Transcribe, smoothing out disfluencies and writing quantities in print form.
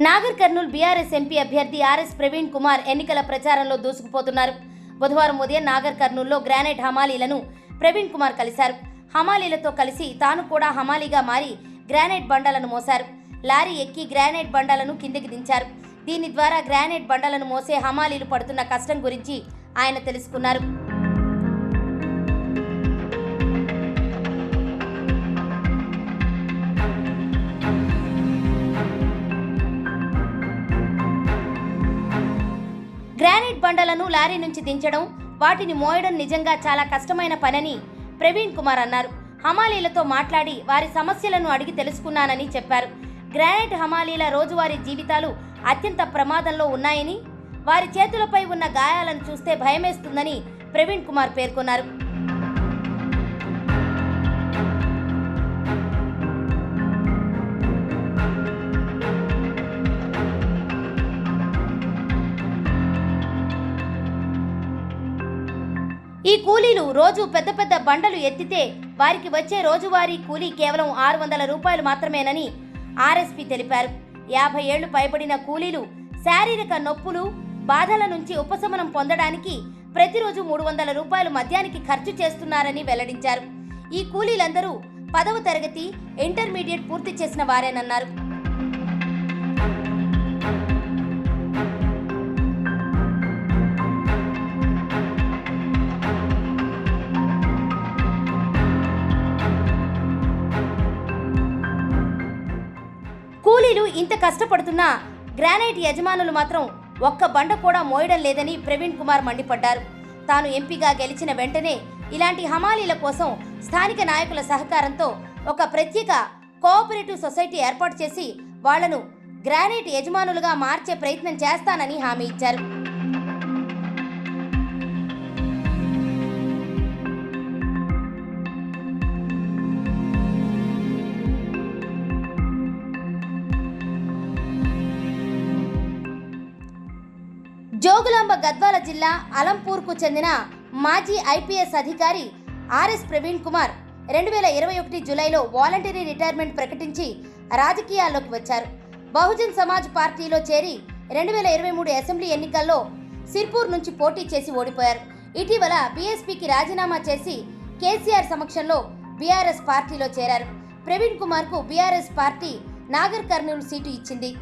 Nagar Kurnool BRS MP అభ్యర్థి RS Praveen Kumar ఎన్నికల ప్రచారంలో దూసుకుపోతున్నారు. బుధవారం ఉదయం నాగర్ కర్నూల్లో గ్రానైట్ హమాలీలను ప్రవీణ్ కుమార్ కలిశారు. హమాలీలతో కలిసి తాను కూడా హమాలీగా మారి గ్రానైట్ బండలను మోశారు. లారీ ఎక్కి గ్రానైట్ బండలను కిందికి దించారు. దీని ద్వారా గ్రానైట్ బండలను మోసే హమాలీలు పడుతున్న కష్టం గురించి ఆయన తెలుసుకున్నారు. గ్రానైట్ బండలను లారీ నుంచి దించడం, వాటిని మోయడం నిజంగా చాలా కష్టమైన పనని ప్రవీణ్ కుమార్ అన్నారు. హమాలీలతో మాట్లాడి వారి సమస్యలను అడిగి తెలుసుకున్నానని చెప్పారు. గ్రానైట్ హమాలీల రోజువారీ జీవితాలు అత్యంత ప్రమాదంలో ఉన్నాయని, వారి చేతులపై ఉన్న గాయాలను చూస్తే భయమేస్తుందని ప్రవీణ్ కుమార్ పేర్కొన్నారు. ఈ కూలీలు రోజు పెద్ద పెద్ద బండలు ఎత్తితే వారికి వచ్చే రోజువారీ కూలీ కేవలం 600 రూపాయలు మాత్రమేనని ఆర్ఎస్పీ తెలిపారు. 50 ఏళ్లు పైబడిన కూలీలు శారీరక నొప్పులు, బాధల నుంచి ఉపశమనం పొందడానికి ప్రతిరోజు 300 రూపాయలు మద్యానికి ఖర్చు చేస్తున్నారని వెల్లడించారు. ఈ కూలీలందరూ 10వ తరగతి, ఇంటర్మీడియట్ పూర్తి చేసిన వారేనన్నారు. కూలీలు ఇంత కష్టపడుతున్నా గ్రానైట్ యజమానులు మాత్రం ఒక్క బండ కూడా మోయడం లేదని ప్రవీణ్ కుమార్ మండిపడ్డారు. తాను ఎంపీగా గెలిచిన వెంటనే ఇలాంటి హమాలీల కోసం స్థానిక నాయకుల సహకారంతో ఒక ప్రత్యేక కోఆపరేటివ్ సొసైటీ ఏర్పాటు చేసి వాళ్లను గ్రానైట్ యజమానులుగా మార్చే ప్రయత్నం చేస్తానని హామీ ఇచ్చారు. జోగులాంబ గద్వాల జిల్లా అలంపూర్కు చెందిన మాజీ ఐపీఎస్ అధికారి ఆర్ఎస్ ప్రవీణ్ కుమార్ 2021 జూలైలో వాలంటరీ రిటైర్మెంట్ ప్రకటించి రాజకీయాల్లోకి వచ్చారు. బహుజన్ సమాజ్ పార్టీలో చేరి 2023 అసెంబ్లీ ఎన్నికల్లో సిర్పూర్ నుంచి పోటీ చేసి ఓడిపోయారు. ఇటీవల బీఎస్పీకి రాజీనామా చేసి కేసీఆర్ సమక్షంలో బీఆర్ఎస్ పార్టీలో చేరారు. ప్రవీణ్ కుమార్కు BRS party Nagarkurnool seat ఇచ్చింది.